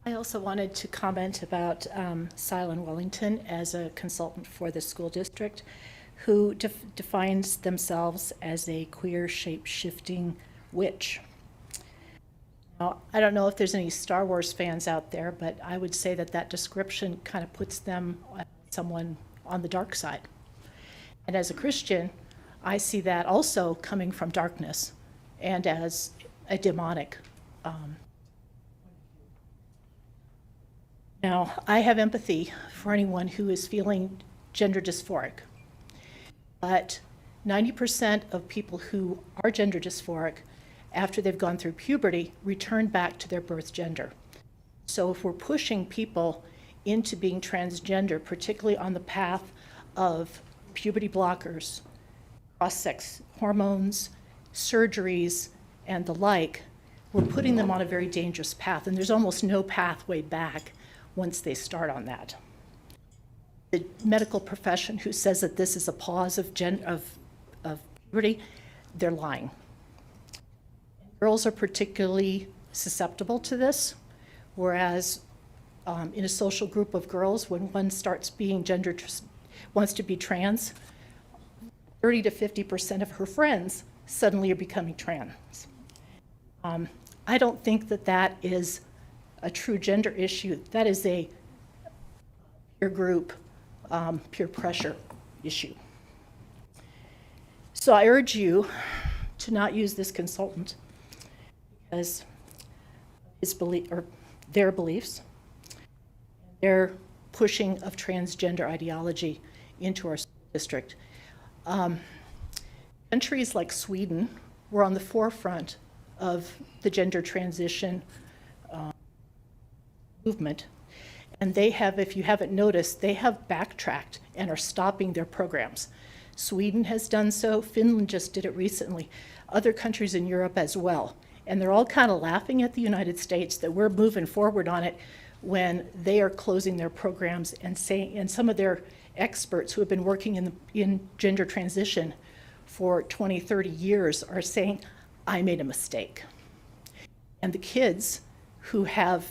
I also wanted to comment about Silen Wellington as a consultant for the school district who defines themselves as a queer shape-shifting witch. Now, I don't know if there's any Star Wars fans out there, but I would say that that description kind of puts them someone on the dark side. And as a Christian, I see that also coming from darkness and as a demonic. Now, I have empathy for anyone who is feeling gender dysphoric, but 90% of people who are gender dysphoric after they've gone through puberty return back to their birth gender. So if we're pushing people into being transgender, particularly on the path of puberty blockers, cross-sex hormones, surgeries, and the like, we're putting them on a very dangerous path, and there's almost no pathway back once they start on that. The medical profession who says that this is a pause of puberty, they're lying. Girls are particularly susceptible to this, whereas in a social group of girls, when one starts being wants to be trans, 30 to 50% of her friends suddenly are becoming trans. I don't think that that is a true gender issue. That is a peer group, peer pressure issue. So I urge you to not use this consultant because their beliefs, their pushing of transgender ideology into our school district. Countries like Sweden were on the forefront of the gender transition movement, and they have, if you haven't noticed, they have backtracked and are stopping their programs. Sweden has done so, Finland just did it recently, other countries in Europe as well, and they're all kind of laughing at the United States that we're moving forward on it when they are closing their programs and saying, and some of their experts who have been working in gender transition for 20, 30 years are saying, I made a mistake. And the kids who have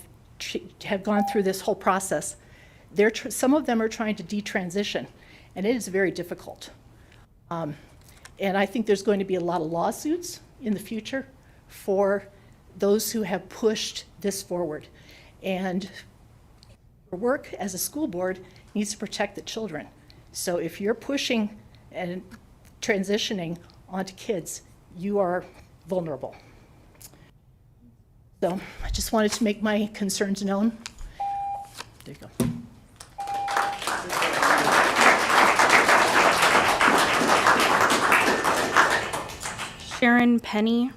gone through this whole process, some of them are trying to detransition, and it is very difficult. And I think there's going to be a lot of lawsuits in the future for those who have pushed this forward. And our work as a school board needs to protect the children. So if you're pushing and transitioning onto kids, you are vulnerable. So I just wanted to make my concerns known. There you go. Sharon Penny.